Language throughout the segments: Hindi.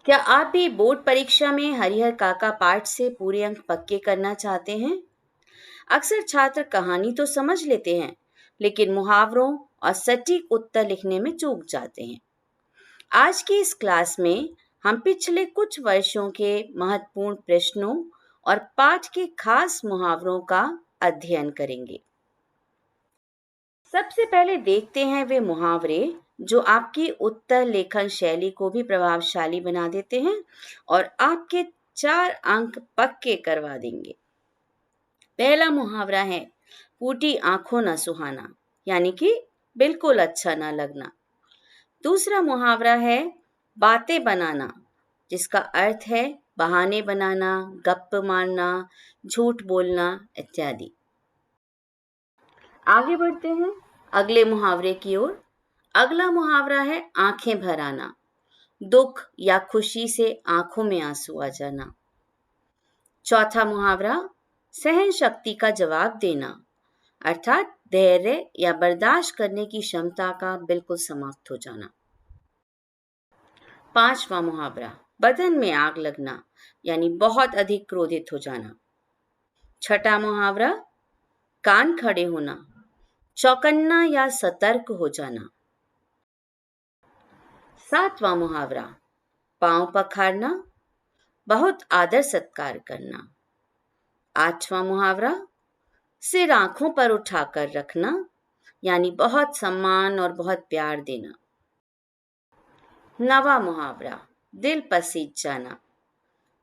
क्या आप भी बोर्ड परीक्षा में हरिहर काका पाठ से पूरे अंक पक्के करना चाहते हैं? अक्सर छात्र कहानी तो समझ लेते हैं, लेकिन मुहावरों और सटीक उत्तर लिखने में चूक जाते हैं। आज की इस क्लास में हम पिछले कुछ वर्षों के महत्वपूर्ण प्रश्नों और पाठ के खास मुहावरों का अध्ययन करेंगे। सबसे पहले देखते हैं वे मुहावरे जो आपकी उत्तर लेखन शैली को भी प्रभावशाली बना देते हैं और आपके 4 अंक पक्के करवा देंगे। पहला मुहावरा है फूटी आंखों न सुहाना, यानी कि बिल्कुल अच्छा ना लगना। दूसरा मुहावरा है बातें बनाना, जिसका अर्थ है बहाने बनाना, गप्प मारना, झूठ बोलना इत्यादि। आगे बढ़ते हैं अगले मुहावरे की ओर। अगला मुहावरा है आंखें भर आना, दुख या खुशी से आंखों में आंसू आ जाना। चौथा मुहावरा सहन शक्ति का जवाब देना, अर्थात धैर्य या बर्दाश्त करने की क्षमता का बिल्कुल समाप्त हो जाना। पांचवा मुहावरा बदन में आग लगना, यानी बहुत अधिक क्रोधित हो जाना। छठा मुहावरा कान खड़े होना, चौकन्ना या सतर्क हो जाना। सातवां मुहावरा पांव पखारना, बहुत आदर सत्कार करना। आठवां मुहावरा सिर आंखों पर उठाकर रखना, यानी बहुत सम्मान और बहुत प्यार देना। नवा मुहावरा दिल पसीज जाना,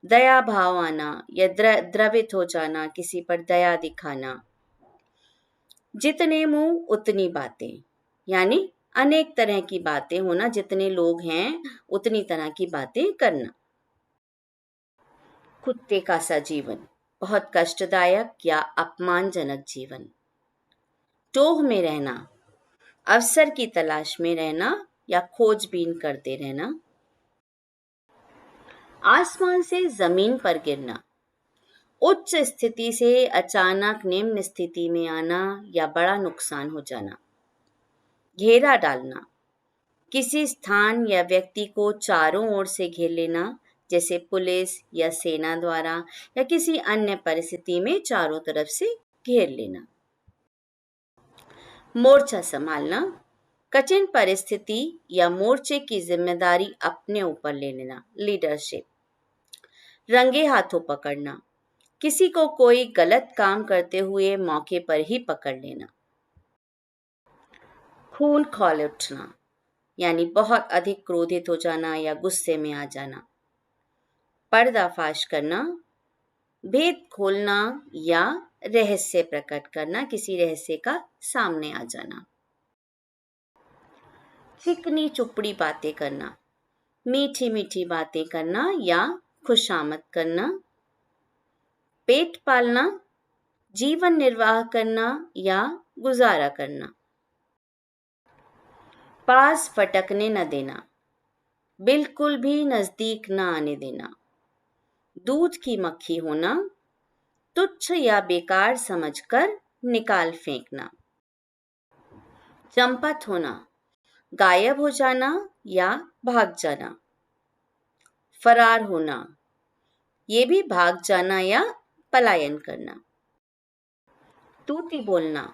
दया भाव आना या द्रवित हो जाना, किसी पर दया दिखाना। जितने मुंह उतनी बातें, यानी अनेक तरह की बातें होना, जितने लोग हैं उतनी तरह की बातें करना। कुत्ते का सा जीवन, बहुत कष्टदायक या अपमानजनक जीवन। टोह में रहना, अवसर की तलाश में रहना या खोजबीन करते रहना। आसमान से जमीन पर गिरना, उच्च स्थिति से अचानक निम्न स्थिति में आना या बड़ा नुकसान हो जाना। घेरा डालना, किसी स्थान या व्यक्ति को चारों ओर से घेर लेना, जैसे पुलिस या सेना द्वारा या किसी अन्य परिस्थिति में चारों तरफ से घेर लेना। मोर्चा संभालना, कठिन परिस्थिति या मोर्चे की जिम्मेदारी अपने ऊपर ले लेना, लीडरशिप। रंगे हाथों पकड़ना, किसी को कोई गलत काम करते हुए मौके पर ही पकड़ लेना। खून खौल उठना, यानी बहुत अधिक क्रोधित हो जाना या गुस्से में आ जाना। पर्दाफाश करना, भेद खोलना या रहस्य प्रकट करना, किसी रहस्य का सामने आ जाना। चिकनी चुपड़ी बातें करना, मीठी मीठी बातें करना या खुशामद करना। पेट पालना, जीवन निर्वाह करना या गुजारा करना। पास फटकने न देना, बिल्कुल भी नजदीक न आने देना। दूध की मक्खी होना, तुच्छ या बेकार समझकर निकाल फेंकना। चंपत होना, गायब हो जाना या भाग जाना। फरार होना, ये भी भाग जाना या पलायन करना। तूती बोलना,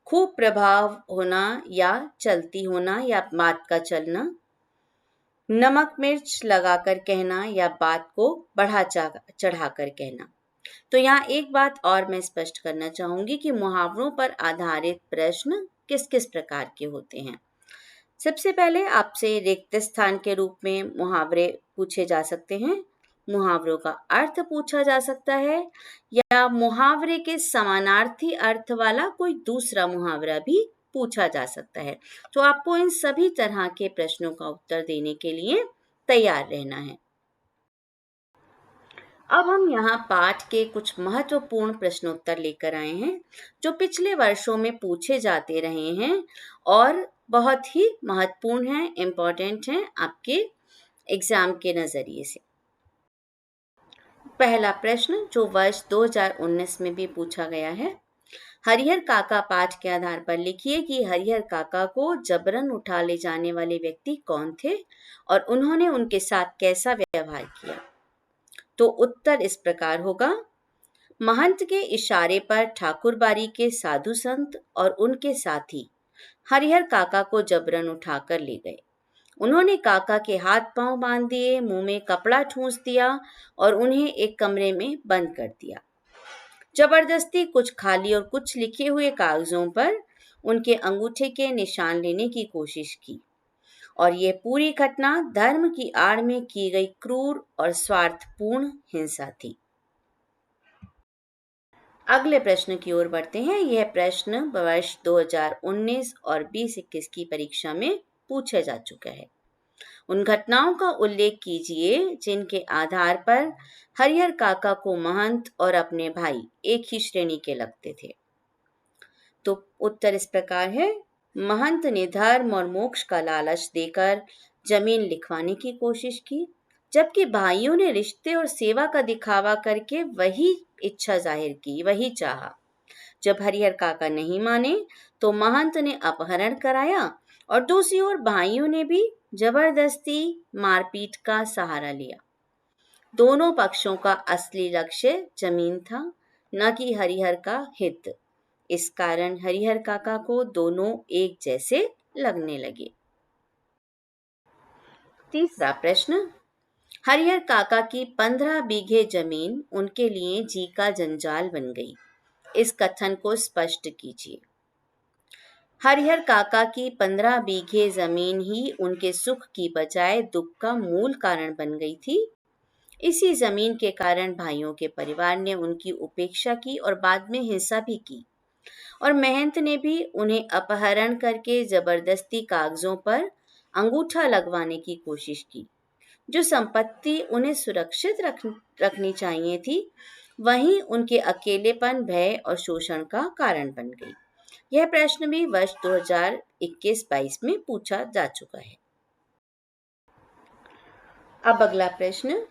खूब प्रभाव होना या चलती होना या बात का चलना। नमक मिर्च लगाकर कहना या बात को बढ़ा चढ़ाकर कहना। तो यहाँ एक बात और मैं स्पष्ट करना चाहूंगी कि मुहावरों पर आधारित प्रश्न किस किस प्रकार के होते हैं। सबसे पहले आपसे रिक्त स्थान के रूप में मुहावरे पूछे जा सकते हैं, मुहावरों का अर्थ पूछा जा सकता है या मुहावरे के समानार्थी अर्थ वाला कोई दूसरा मुहावरा भी पूछा जा सकता है। तो आपको इन सभी तरह के प्रश्नों का उत्तर देने के लिए तैयार रहना है। अब हम यहाँ पाठ के कुछ महत्वपूर्ण प्रश्नोत्तर लेकर आए हैं जो पिछले वर्षों में पूछे जाते रहे हैं और बहुत ही महत्वपूर्ण हैं, इम्पोर्टेंट हैं आपके एग्जाम के नजरिए से। पहला प्रश्न जो वर्ष 2019 में भी पूछा गया है, हरिहर काका पाठ के आधार पर लिखिए कि हरिहर काका को जबरन उठा ले जाने वाले व्यक्ति कौन थे और उन्होंने उनके साथ कैसा व्यवहार किया। तो उत्तर इस प्रकार होगा। महंत के इशारे पर ठाकुरबाड़ी के साधु संत और उनके साथी हरिहर काका को जबरन उठाकर ले गए। उन्होंने काका के हाथ पांव बांध दिए, मुंह में कपड़ा ठूंस दिया और उन्हें एक कमरे में बंद कर दिया। जबरदस्ती कुछ खाली और कुछ लिखे हुए कागजों पर उनके अंगूठे के निशान लेने की कोशिश की और यह पूरी घटना धर्म की आड़ में की गई क्रूर और स्वार्थपूर्ण हिंसा थी। अगले प्रश्न की ओर बढ़ते हैं। यह प्रश्न वर्ष 2019 और 2021 की परीक्षा में पूछा जा चुका है। उन घटनाओं का उल्लेख कीजिए जिनके आधार पर हरिहर काका को महंत और अपने भाई एक ही श्रेणी के लगते थे। तो उत्तर इस प्रकार है। महंत ने धर्म और मोक्ष का लालच देकर जमीन लिखवाने की कोशिश की, जबकि भाइयों ने रिश्ते और सेवा का दिखावा करके वही इच्छा जाहिर की, वही चाहा। जब हरिहर काका नहीं माने तो महंत ने अपहरण कराया और दूसरी ओर भाइयों ने भी जबरदस्ती मारपीट का सहारा लिया। दोनों पक्षों का असली लक्ष्य जमीन था, न कि हरिहर का हित। इस कारण हरिहर काका को दोनों एक जैसे लगने लगे। तीसरा प्रश्न। हरिहर काका की 15 बीघे जमीन उनके लिए जी का जंजाल बन गई। इस कथन को स्पष्ट कीजिए। हरिहर काका की 15 बीघे जमीन ही उनके सुख की बजाय दुख का मूल कारण बन गई थी। इसी जमीन के कारण भाइयों के परिवार ने उनकी उपेक्षा की और बाद में हिंसा भी की और महंत ने भी उन्हें अपहरण करके जबरदस्ती कागजों पर अंगूठा लगवाने की कोशिश की। जो संपत्ति उन्हें सुरक्षित रखनी चाहिए थी, वहीं उनके अकेलेपन, भय और शोषण का कारण बन गई। यह प्रश्न भी वर्ष 2021-22 में पूछा जा चुका है। अब अगला प्रश्न।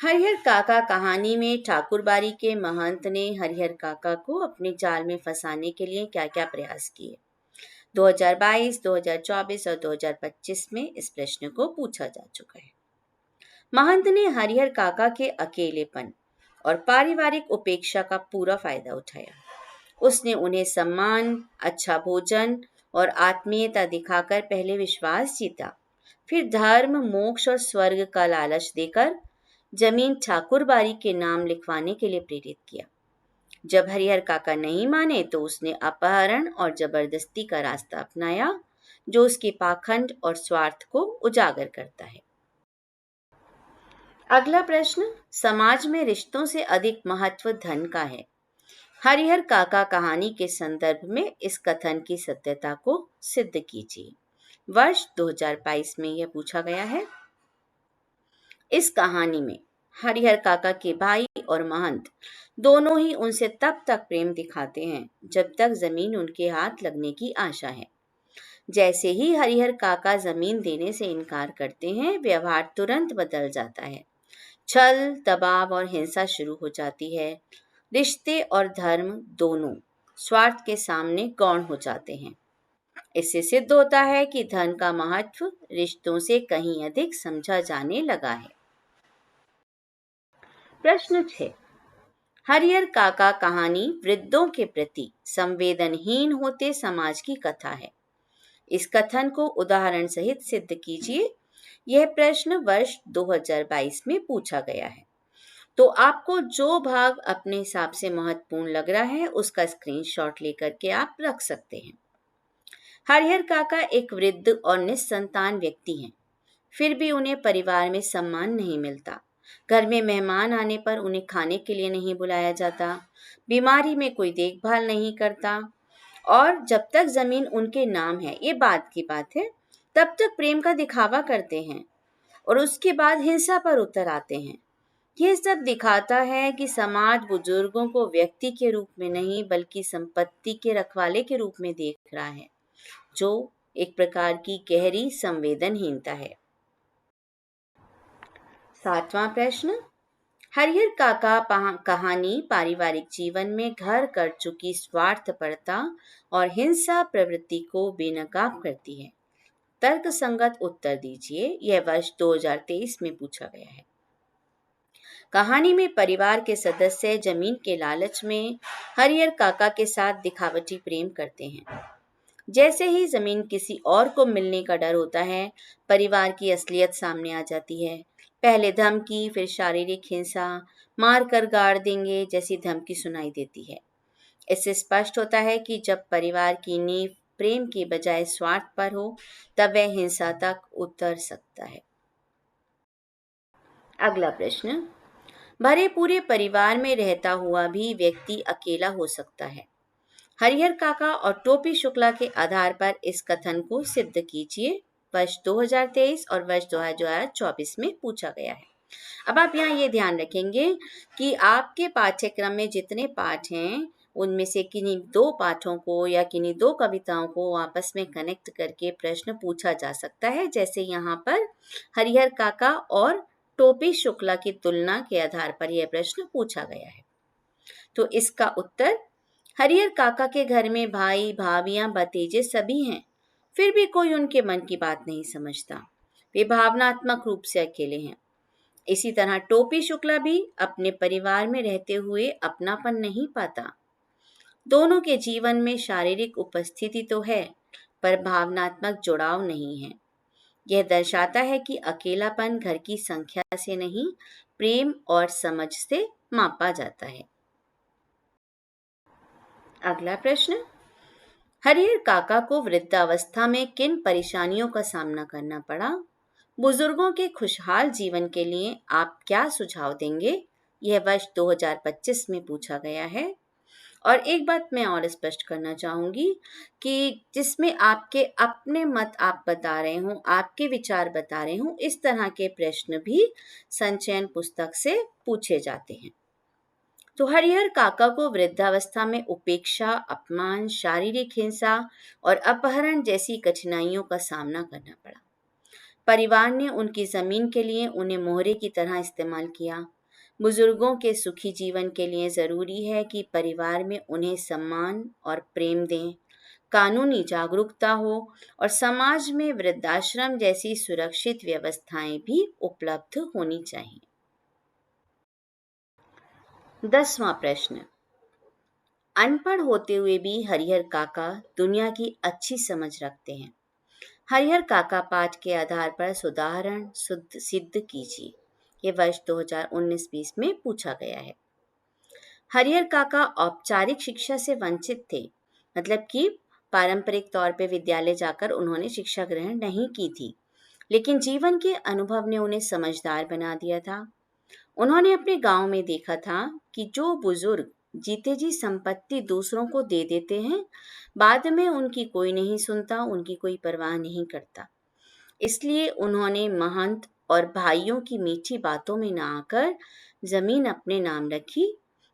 हरिहर काका कहानी में ठाकुरबाड़ी के महंत ने हरिहर काका को अपने जाल में फंसाने के लिए क्या क्या प्रयास किए। 2022, 2024 और 2025 में इस प्रश्न को पूछा जा चुका है। महंत ने हरिहर काका के अकेलेपन और पारिवारिक उपेक्षा का पूरा फायदा उठाया। उसने उन्हें सम्मान, अच्छा भोजन और आत्मीयता दिखाकर पहले विश्वास जीता, फिर धर्म, मोक्ष और स्वर्ग का लालच देकर जमीन ठाकुरबाड़ी के नाम लिखवाने के लिए प्रेरित किया। जब हरिहर काका नहीं माने तो उसने अपहरण और जबरदस्ती का रास्ता अपनाया, जो उसके पाखंड और स्वार्थ को उजागर करता है। अगला प्रश्न। समाज में रिश्तों से अधिक महत्व धन का है। हरिहर काका कहानी के संदर्भ में इस कथन की सत्यता को सिद्ध कीजिए। वर्ष 2022 में यह पूछा गया है। इस कहानी में हरिहर काका के भाई और महंत दोनों ही उनसे तब तक प्रेम दिखाते हैं जब तक जमीन उनके हाथ लगने की आशा है। जैसे ही हरिहर काका जमीन देने से इनकार करते हैं, व्यवहार तुरंत बदल जाता है। छल, दबाव और हिंसा शुरू हो जाती है। रिश्ते और धर्म दोनों स्वार्थ के सामने गौण हो जाते हैं। इससे सिद्ध होता है कि धन का महत्व रिश्तों से कहीं अधिक समझा जाने लगा है। प्रश्न 6। हरिहर काका कहानी वृद्धों के प्रति संवेदनहीन होते समाज की कथा है। इस कथन को उदाहरण सहित सिद्ध कीजिए। यह प्रश्न वर्ष 2022 में पूछा गया है। तो आपको जो भाग अपने हिसाब से महत्वपूर्ण लग रहा है उसका स्क्रीनशॉट लेकर के आप रख सकते हैं। हरिहर काका एक वृद्ध और निस्संतान व्यक्ति हैं, फिर भी उन्हें परिवार में सम्मान नहीं मिलता। घर में मेहमान आने पर उन्हें खाने के लिए नहीं बुलाया जाता, बीमारी में कोई देखभाल नहीं करता और जब तक जमीन उनके नाम है, ये बात की बात है, तब तक प्रेम का दिखावा करते हैं और उसके बाद हिंसा पर उतर आते हैं। यह सब दिखाता है कि समाज बुजुर्गों को व्यक्ति के रूप में नहीं बल्कि संपत्ति के रखवाले के रूप में देख रहा है, जो एक प्रकार की गहरी संवेदनहीनता है। 7वां प्रश्न। हरिहर काका कहानी पारिवारिक जीवन में घर कर चुकी स्वार्थपरता और हिंसा प्रवृत्ति को बेनकाब करती है। तर्क संगत उत्तर दीजिए। यह वर्ष 2023 में पूछा गया है। कहानी में परिवार के सदस्य जमीन के लालच में हरिहर काका के साथ दिखावटी प्रेम करते हैं। जैसे ही जमीन किसी और को मिलने का डर होता है, परिवार की असलियत सामने आ जाती है। पहले धमकी, फिर शारीरिक हिंसा, मार कर गाड़ देंगे जैसी धमकी सुनाई देती है। इससे स्पष्ट होता है कि जब परिवार की नींव प्रेम की बजाय स्वार्थ पर हो, तब वह हिंसा तक उतर सकता है। अगला प्रश्न, भरे पूरे परिवार में रहता हुआ भी व्यक्ति अकेला हो सकता है। हरिहर काका और टोपी शुक्ला के आधार पर इस कथन को सिद्ध कीजिए। वर्ष 2023 और वर्ष 2024 में पूछा गया है। अब आप यहाँ ये ध्यान रखेंगे कि आपके पाठ्यक्रम में जितने पाठ हैं, उनमें से किन्हीं दो पाठों को या किन्हीं दो कविताओं को आपस में कनेक्ट करके प्रश्न पूछा जा सकता है। जैसे यहाँ पर हरिहर काका और टोपी शुक्ला की तुलना के आधार पर यह प्रश्न पूछा गया है। तो इसका उत्तर, हरिहर काका के घर में भाई, भाभियां, भतीजे सभी हैं, फिर भी कोई उनके मन की बात नहीं समझता। वे भावनात्मक रूप से अकेले हैं। इसी तरह टोपी शुक्ला भी अपने परिवार में रहते हुए अपनापन नहीं पाता। दोनों के जीवन में शारीरिक उपस्थिति तो है, पर भावनात्मक जुड़ाव नहीं है। यह दर्शाता है कि अकेलापन घर की संख्या से नहीं, प्रेम और समझ से मापा जाता है। अगला प्रश्न, हरिहर काका को वृद्धावस्था में किन परेशानियों का सामना करना पड़ा? बुजुर्गों के खुशहाल जीवन के लिए आप क्या सुझाव देंगे? यह वर्ष 2025 में पूछा गया है। और एक बात मैं और स्पष्ट करना चाहूंगी कि जिसमें आपके अपने मत आप बता रहे हो, आपके विचार बता रहे हो, इस तरह के प्रश्न भी संचयन पुस्तक से पूछे जाते हैं। तो हरिहर काका को वृद्धावस्था में उपेक्षा, अपमान, शारीरिक हिंसा और अपहरण जैसी कठिनाइयों का सामना करना पड़ा। परिवार ने उनकी जमीन के लिए उन्हें मोहरे की तरह इस्तेमाल किया। बुजुर्गों के सुखी जीवन के लिए जरूरी है कि परिवार में उन्हें सम्मान और प्रेम दें, कानूनी जागरूकता हो और समाज में वृद्धाश्रम जैसी सुरक्षित व्यवस्थाएं भी उपलब्ध होनी चाहिए। 10वां प्रश्न, अनपढ़ होते हुए भी हरिहर काका दुनिया की अच्छी समझ रखते हैं। हरिहर काका पाठ के आधार पर उदाहरण सिद्ध कीजिए। ये वर्ष 2019-20 में पूछा गया है। हरिहर काका औपचारिक शिक्षा से वंचित थे, मतलब कि पारंपरिक तौर पे विद्यालय जाकर उन्होंने शिक्षा ग्रहण नहीं की थी, लेकिन जीवन के अनुभव ने उन्हें समझदार बना दिया था। उन्होंने अपने गांव में देखा था कि जो बुजुर्ग जीते जी संपत्ति दूसरों को दे देते हैं, बाद में उनकी कोई नहीं सुनता, उनकी कोई परवाह नहीं करता। इसलिए उन्होंने महंत और भाइयों की मीठी बातों में ना आकर जमीन अपने नाम रखी।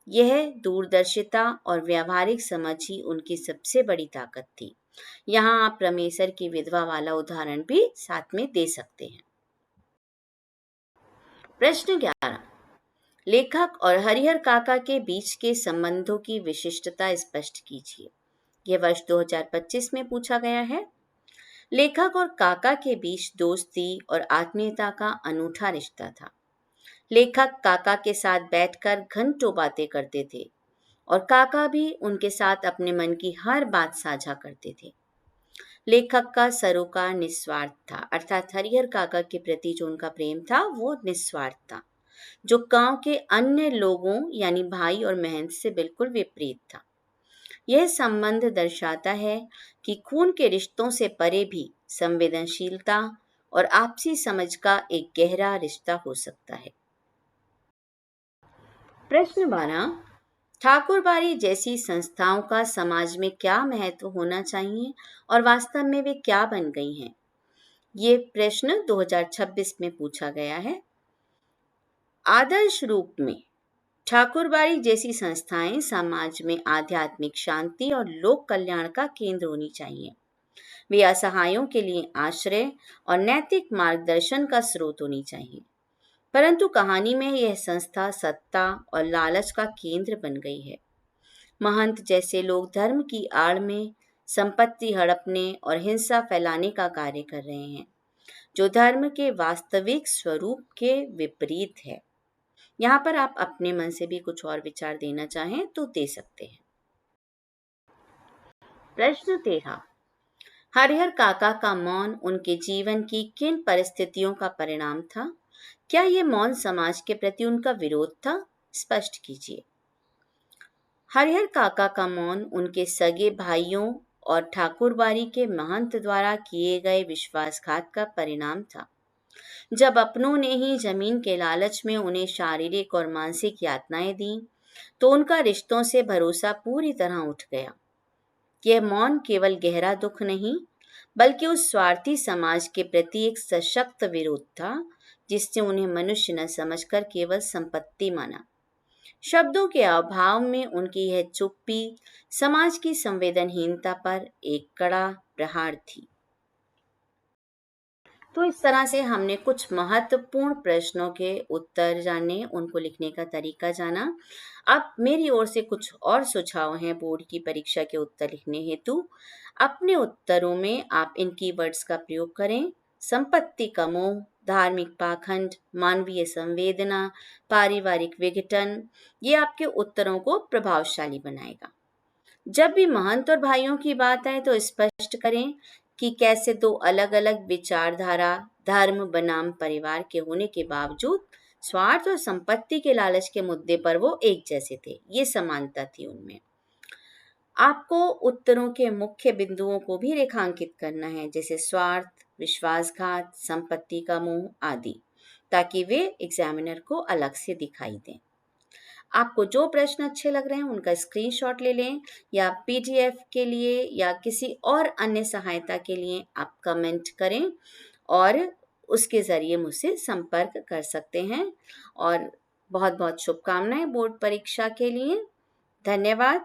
यह दूरदर्शिता और व्यावहारिक समझ ही उनकी सबसे बड़ी ताकत थी। यहाँ आप रमेसर की विधवा वाला उदाहरण भी साथ में दे सकते हैं। प्रश्न 11, लेखक और हरिहर काका के बीच के संबंधों की विशिष्टता स्पष्ट कीजिए। यह वर्ष 2025 में पूछा गया है। लेखक और काका के बीच दोस्ती और आत्मीयता का अनूठा रिश्ता था। लेखक काका के साथ बैठकर घंटों बातें करते थे और काका भी उनके साथ अपने मन की हर बात साझा करते थे। लेखक का सरोकार निस्वार्थ था, अर्थात हरिहर काका के प्रति जो उनका प्रेम था वो निस्वार्थ था, जो गांव के अन्य लोगों यानी भाई और महंत से बिल्कुल विपरीत था। यह संबंध दर्शाता है कि खून के रिश्तों से परे भी संवेदनशीलता और आपसी समझ का एक गहरा रिश्ता हो सकता है। प्रश्न 12, ठाकुरबाड़ी जैसी संस्थाओं का समाज में क्या महत्व होना चाहिए और वास्तव में वे क्या बन गई हैं? ये प्रश्न 2026 में पूछा गया है। आदर्श रूप में ठाकुरबाड़ी जैसी संस्थाएं समाज में आध्यात्मिक शांति और लोक कल्याण का केंद्र होनी चाहिए। वे असहायों के लिए आश्रय और नैतिक मार्गदर्शन का स्रोत होनी चाहिए। परंतु कहानी में यह संस्था सत्ता और लालच का केंद्र बन गई है। महंत जैसे लोग धर्म की आड़ में संपत्ति हड़पने और हिंसा फैलाने का कार्य कर रहे हैं, जो धर्म के वास्तविक स्वरूप के विपरीत है। यहाँ पर आप अपने मन से भी कुछ और विचार देना चाहें तो दे सकते हैं। प्रश्न 13। हरिहर काका का मौन उनके जीवन की किन परिस्थितियों का परिणाम था? क्या ये मौन समाज के प्रति उनका विरोध था? स्पष्ट कीजिए। हरिहर काका का मौन उनके सगे भाइयों और ठाकुरबाड़ी के महंत द्वारा किए गए विश्वासघात का परिणाम था। जब अपनों ने ही जमीन के लालच में उन्हें शारीरिक और मानसिक यातनाएं दी, तो उनका रिश्तों से भरोसा पूरी तरह उठ गया। यह मौन केवल गहरा दुख नहीं, बल्कि उस स्वार्थी समाज के प्रति एक सशक्त विरोध था, जिसने उन्हें मनुष्य न समझकर केवल संपत्ति माना। शब्दों के अभाव में उनकी यह चुप्पी समाज की संवेदनहीनता पर एक कड़ा प्रहार थी। तो इस तरह से हमने कुछ महत्वपूर्ण प्रश्नों के उत्तर जाने, उनको लिखने का तरीका जाना। अब मेरी ओर से कुछ और सुझाव हैं बोर्ड की परीक्षा के उत्तर लिखने हेतु। अपने उत्तरों में आप इन कीवर्ड्स का प्रयोग करें। संपत्ति का मोह, धार्मिक पाखंड, मानवीय संवेदना, पारिवारिक विघटन, ये आपके उत्तरों को प्रभावशाली बनाएगा। जब भी महंत और भाइयों की बात आए तो स्पष्ट करें कि कैसे दो अलग अलग विचारधारा, धर्म बनाम परिवार के होने के बावजूद स्वार्थ और संपत्ति के लालच के मुद्दे पर वो एक जैसे थे। ये समानता थी उनमें। आपको उत्तरों के मुख्य बिंदुओं को भी रेखांकित करना है, जैसे स्वार्थ, विश्वासघात, संपत्ति का मोह आदि, ताकि वे एग्जामिनर को अलग से दिखाई दें। आपको जो प्रश्न अच्छे लग रहे हैं उनका स्क्रीनशॉट ले लें, या पीडीएफ के लिए या किसी और अन्य सहायता के लिए आप कमेंट करें और उसके ज़रिए मुझसे संपर्क कर सकते हैं। और बहुत बहुत शुभकामनाएं बोर्ड परीक्षा के लिए। धन्यवाद।